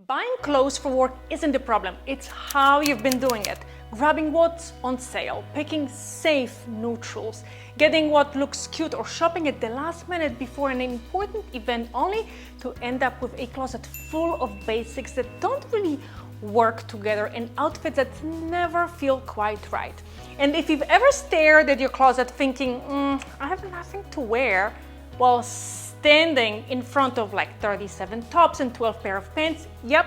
Buying clothes for work isn't the problem, it's how you've been doing it. Grabbing what's on sale, picking safe neutrals, getting what looks cute, or shopping at the last minute before an important event only to end up with a closet full of basics that don't really work together and outfits that never feel quite right. And if you've ever stared at your closet thinking, I have nothing to wear, while standing in front of like 37 tops and 12 pair of pants, yep,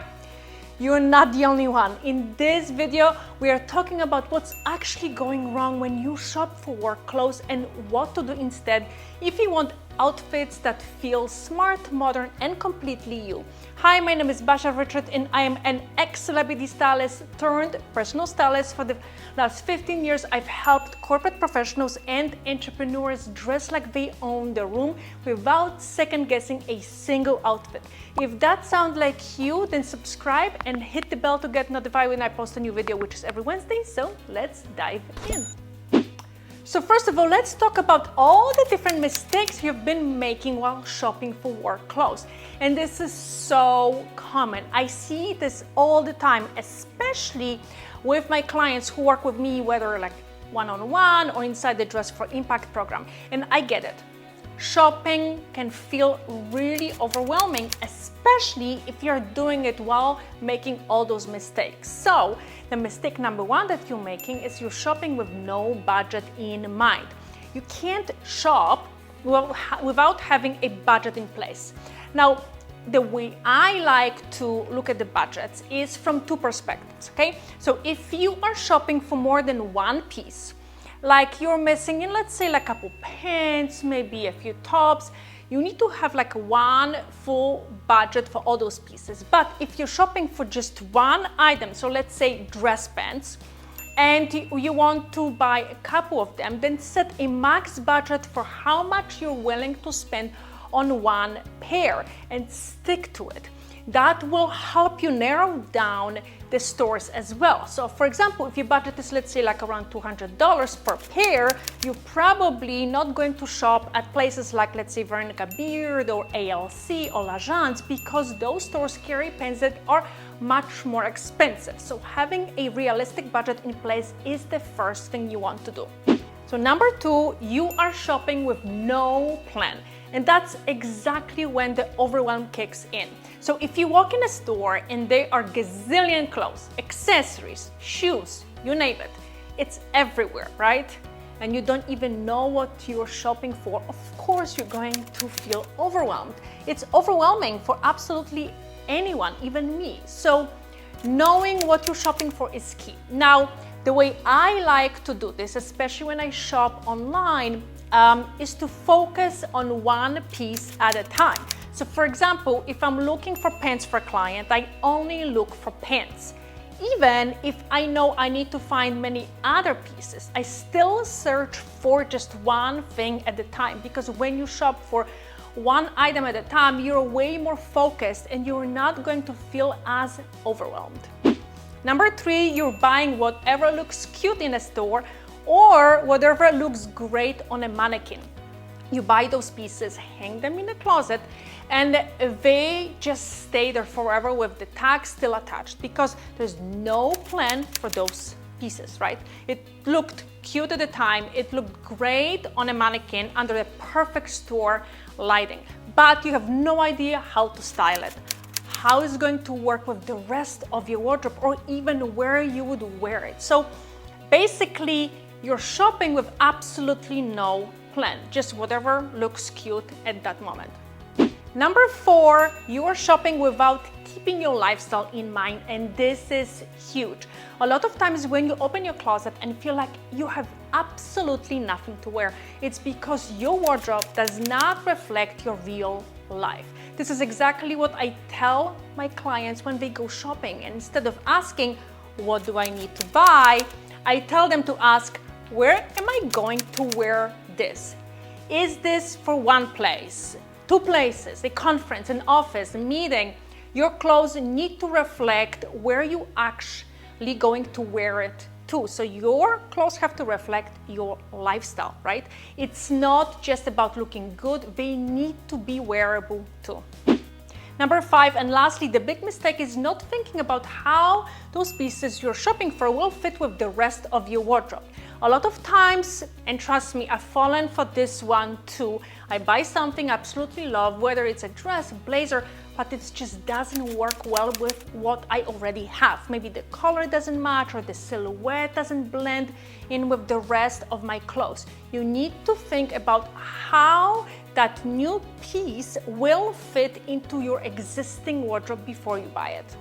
you're not the only one. In this video, we are talking about what's actually going wrong when you shop for work clothes and what to do instead if you want outfits that feel smart, modern, and completely you. Hi, my name is Basia and I am an ex-celebrity stylist turned personal stylist. For the last 15 years, I've helped corporate professionals and entrepreneurs dress like they own the room without second-guessing a single outfit. If that sounds like you, then subscribe and hit the bell to get notified when I post a new video, which is every Wednesday. So let's dive in. So first of all, let's talk about all the different mistakes you've been making while shopping for work clothes. And this is so common. I see this all the time, especially with my clients who work with me, whether like one-on-one or inside the Dress for Impact program. And I get it. Shopping can feel really overwhelming, especially if you're doing it while making all those mistakes. So the mistake number one that you're making is you're shopping with no budget in mind. You can't shop without having a budget in place. Now, the way I like to look at the budgets is from two perspectives, okay? So if you are shopping for more than one piece, like you're missing in, let's say, like a couple pants, maybe a few tops, you need to have like one full budget for all those pieces. But if you're shopping for just one item, so let's say dress pants, and you want to buy a couple of them, then set a max budget for how much you're willing to spend on one pair and stick to it. That will help you narrow down the stores as well. So for example, if your budget is, let's say, like around $200 per pair, you're probably not going to shop at places like, let's say, Veronica Beard or ALC or L'Agence, because those stores carry pants that are much more expensive. So having a realistic budget in place is the first thing you want to do. So number two, you are shopping with no plan. And that's exactly when the overwhelm kicks in. So if you walk in a store and there are gazillion clothes, accessories, shoes, you name it, it's everywhere, right? And you don't even know what you're shopping for, of course you're going to feel overwhelmed. It's overwhelming for absolutely anyone, even me. So knowing what you're shopping for is key. Now, the way I like to do this, especially when I shop online, is to focus on one piece at a time. So for example, if I'm looking for pants for a client, I only look for pants. Even if I know I need to find many other pieces, I still search for just one thing at a time, because when you shop for one item at a time, you're way more focused and you're not going to feel as overwhelmed. Number three, you're buying whatever looks cute in a store or whatever looks great on a mannequin. You buy those pieces, hang them in a closet, and they just stay there forever with the tag still attached, because there's no plan for those pieces, right? It looked cute at the time, it looked great on a mannequin under the perfect store lighting, but you have no idea how to style it, how it's going to work with the rest of your wardrobe, or even where you would wear it. So basically, you're shopping with absolutely no plan, just whatever looks cute at that moment. Number four, you are shopping without keeping your lifestyle in mind, and this is huge. A lot of times when you open your closet and feel like you have absolutely nothing to wear, it's because your wardrobe does not reflect your real life. This is exactly what I tell my clients when they go shopping. And instead of asking, what do I need to buy? I tell them to ask, where am I going to wear this? Is this for one place, two places, a conference, an office, a meeting? Your clothes need to reflect where you actually going to wear it to. So your clothes have to reflect your lifestyle, right? It's not just about looking good, they need to be wearable too. Number 5, and lastly, the big mistake is not thinking about how those pieces you're shopping for will fit with the rest of your wardrobe. A lot of times, and trust me, I've fallen for this one too. I buy something I absolutely love, whether it's a dress, a blazer, but it just doesn't work well with what I already have. Maybe the color doesn't match or the silhouette doesn't blend in with the rest of my clothes. You need to think about how that new piece will fit into your existing wardrobe before you buy it.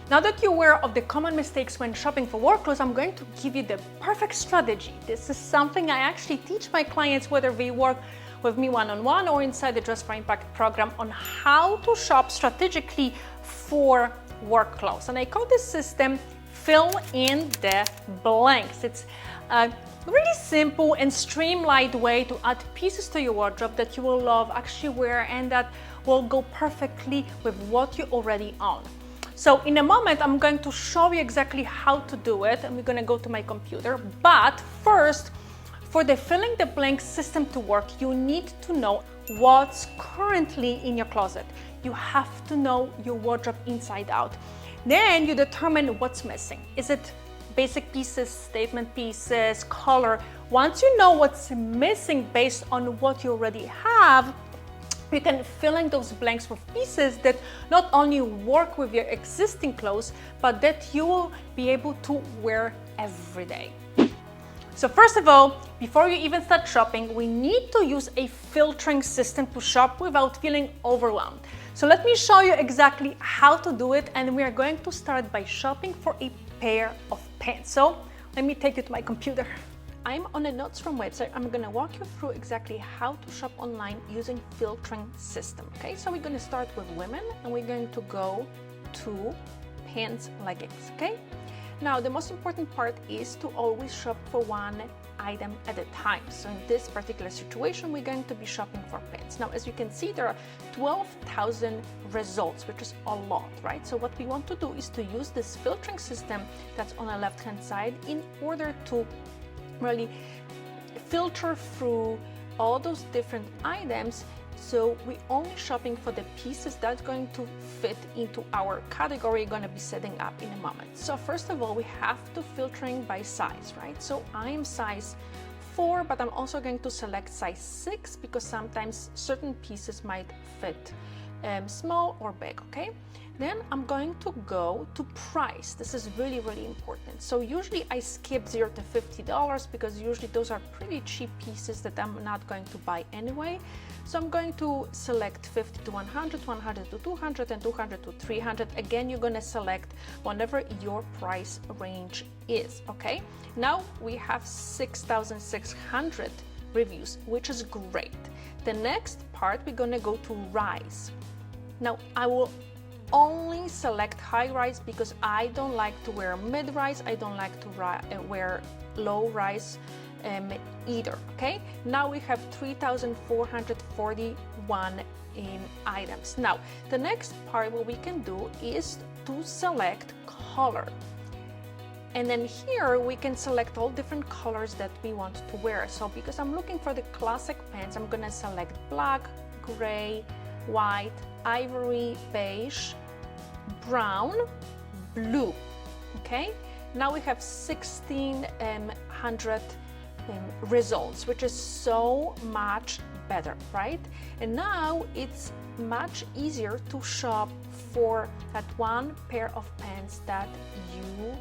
Now that you're aware of the common mistakes when shopping for work clothes, I'm going to give you the perfect strategy. This is something I actually teach my clients, whether they work with me one-on-one or inside the Dress for Impact program, on how to shop strategically for work clothes. And I call this system fill in the blanks. It's a really simple and streamlined way to add pieces to your wardrobe that you will love, actually wear, and that will go perfectly with what you already own. So in a moment, I'm going to show you exactly how to do it, and we're going to go to my computer. But first, for the filling the blank system to work, you need to know what's currently in your closet. You have to know your wardrobe inside out. Then you determine what's missing. Is it basic pieces, statement pieces, color? Once you know what's missing based on what you already have, you can fill in those blanks with pieces that not only work with your existing clothes, but that you will be able to wear every day. So first of all, before you even start shopping, we need to use a filtering system to shop without feeling overwhelmed. So let me show you exactly how to do it, and we are going to start by shopping for a pair of pants. So let me take you to my computer. I'm on a Nordstrom website. I'm gonna walk you through exactly how to shop online using filtering system, okay? So we're gonna start with women, and we're going to go to pants, leggings, okay? Now, the most important part is to always shop for one item at a time. So in this particular situation, we're going to be shopping for pants. Now, as you can see, there are 12,000 results, which is a lot, right? So what we want to do is to use this filtering system that's on the left-hand side in order to really filter through all those different items. So we're only shopping for the pieces that's going to fit into our category we're going to be setting up in a moment. So first of all, we have to filtering by size, right? So I'm size 4, but I'm also going to select size 6 because sometimes certain pieces might fit small or big, okay? Then I'm going to go to price. This is really, really important. So usually I skip $0 to $50 because usually those are pretty cheap pieces that I'm not going to buy anyway. So I'm going to select 50 to 100, 100 to 200, and 200 to 300. Again, you're gonna select whatever your price range is, okay? Now we have 6,600 reviews, which is great. The next part, we're gonna go to rise. Now I will only select high rise because I don't like to wear mid rise. I don't like to wear low rise either, okay? Now we have 3,441 items. Now, the next part what we can do is to select color. And then here we can select all different colors that we want to wear. So because I'm looking for the classic pants, I'm gonna select black, gray, white, ivory, beige, brown, blue, okay? Now we have 1,600 results, which is so much better, right? And now it's much easier to shop for that one pair of pants that you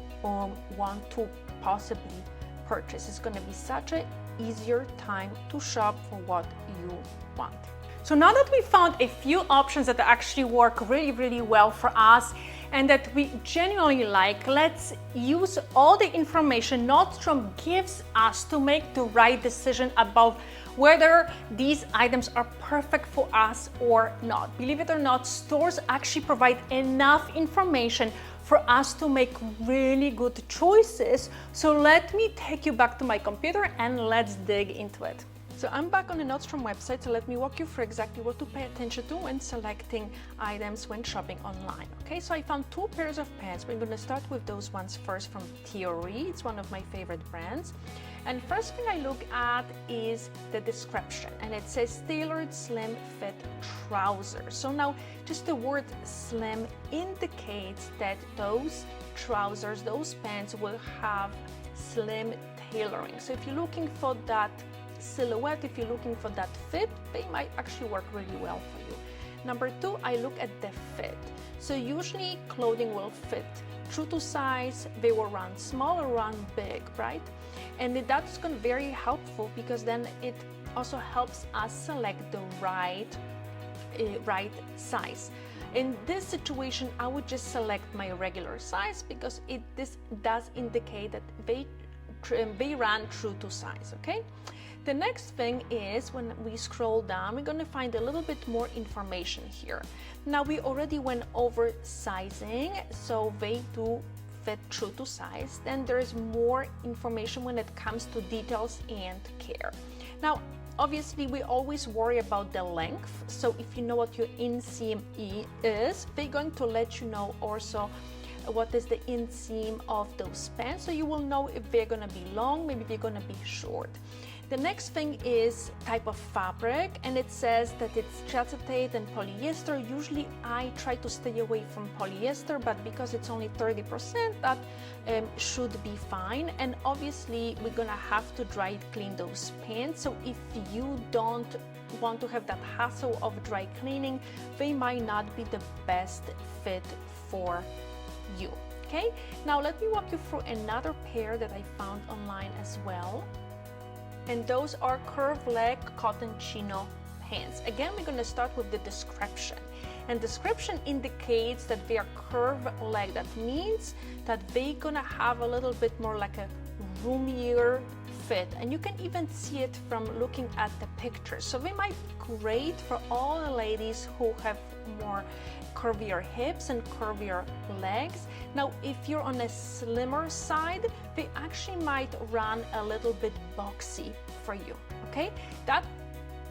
want to possibly purchase. It's going to be such an easier time to shop for what you want. So now that we found a few options that actually work really, really well for us and that we genuinely like, let's use all the information Nordstrom gives us to make the right decision about whether these items are perfect for us or not. Believe it or not, stores actually provide enough information for us to make really good choices. So let me take you back to my computer and let's dig into it. So I'm back on the Nordstrom website, so let me walk you through exactly what to pay attention to when selecting items when shopping online. Okay, so I found 2 pairs of pants. We're going to start with those ones first from Theory. It's one of my favorite brands. And first thing I look at is the description, and it says tailored slim fit trousers. So now just the word slim indicates that those trousers, those pants will have slim tailoring. So if you're looking for that silhouette, if you're looking for that fit, they might actually work really well for you. Number 2, I look at the fit. So usually clothing will fit true to size, they will run small or run big, right? And that's going to be very helpful because then it also helps us select the right size. In this situation, I would just select my regular size because this does indicate that they run true to size, okay? The next thing is when we scroll down, we're going to find a little bit more information here. Now we already went over sizing, so they do fit true to size. Then there is more information when it comes to details and care. Now, obviously, we always worry about the length. So if you know what your inseam is, they're going to let you know also what is the inseam of those pants. So you will know if they're going to be long, maybe they're going to be short. The next thing is type of fabric, and it says that it's acetate and polyester. Usually I try to stay away from polyester, but because it's only 30%, that should be fine. And obviously we're gonna have to dry clean those pants. So if you don't want to have that hassle of dry cleaning, they might not be the best fit for you. Okay, now let me walk you through another pair that I found online as well. And those are curved leg cotton chino pants. Again, we're going to start with the description. And description indicates that they are curved leg. That means that they're going to have a little bit more like a roomier fit. And you can even see it from looking at the pictures. So they might be great for all the ladies who have more curvier hips and curvier legs. Now, if you're on a slimmer side, they actually might run a little bit boxy for you, okay? That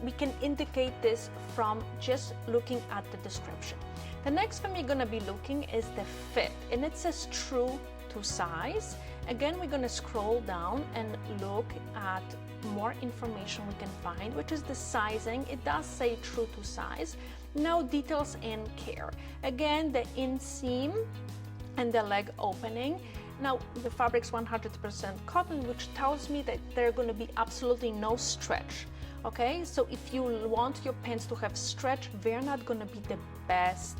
we can indicate this from just looking at the description. The next thing you're gonna be looking is the fit, and it says true to size. Again, we're gonna scroll down and look at more information we can find, which is the sizing. It does say true to size. Now details and care. Again, the inseam and the leg opening. Now the fabric's 100% cotton, which tells me that there's going to be absolutely no stretch. Okay, so if you want your pants to have stretch, they're not going to be the best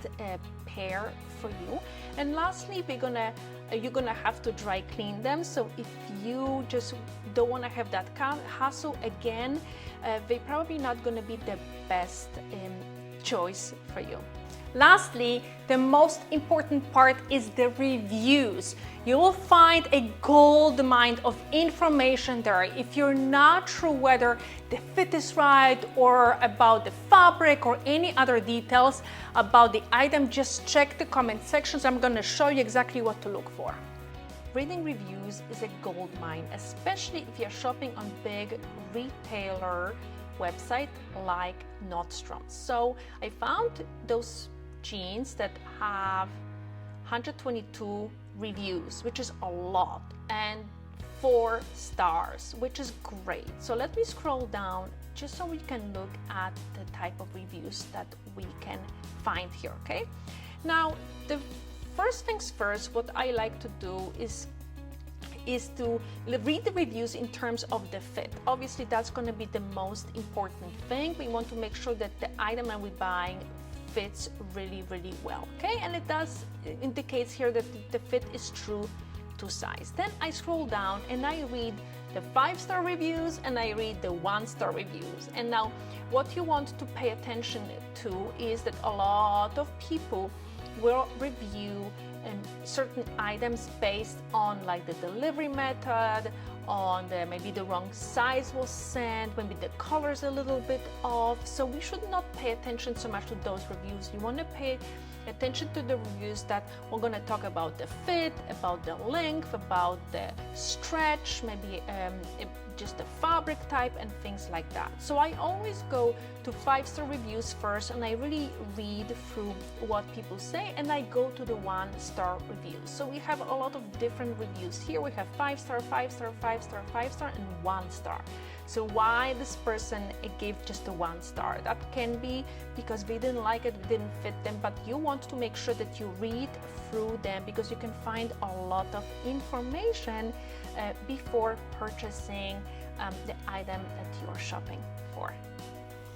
pair for you. And lastly, you're gonna have to dry clean them. So if you just don't want to have that hassle, again, they're probably not going to be the best choice for you. Lastly, the most important part is the reviews. You will find a gold mine of information there. If you're not sure whether the fit is right or about the fabric or any other details about the item, just check the comment sections. I'm going to show you exactly what to look for. Reading reviews is a gold mine, especially if you're shopping on big retailer website like Nordstrom. So I found those jeans that have 122 reviews, which is a lot, and 4 stars, which is great. So let me scroll down just so we can look at the type of reviews that we can find here, okay? Now, the first things first, what I like to do is to read the reviews in terms of the fit. Obviously, that's going to be the most important thing. We want to make sure that the item that we're buying fits really, really well, okay? And it indicates here that the fit is true to size. Then I scroll down and I read the 5-star reviews and I read the 1-star reviews. And now what you want to pay attention to is that a lot of people will review certain items based on like the delivery method, on maybe the wrong size was sent, maybe the color's a little bit off. So we should not pay attention so much to those reviews. You want to pay attention to the reviews that we're going to talk about the fit, about the length, about the stretch, maybe just the fabric type and things like that. So I always go to 5-star reviews first, and I really read through what people say, and I go to the 1-star reviews. So we have a lot of different reviews here. We have 5-star, 5-star, 5-star, 5-star, and 1-star. So why this person gave just a 1-star? That can be because they didn't like it, didn't fit them, but you want to make sure that you read through them, because you can find a lot of information before purchasing the item that you're shopping for.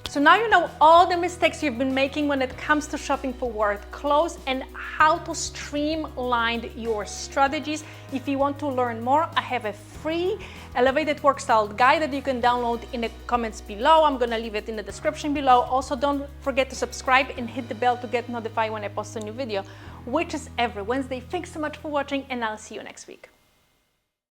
So now you know all the mistakes you've been making when it comes to shopping for work clothes and how to streamline your strategies. If you want to learn more, I have a free elevated work style guide that you can download in the comments below. I'm gonna leave it in the description below. Also, don't forget to subscribe and hit the bell to get notified when I post a new video, which is every Wednesday. Thanks so much for watching, and I'll see you next week.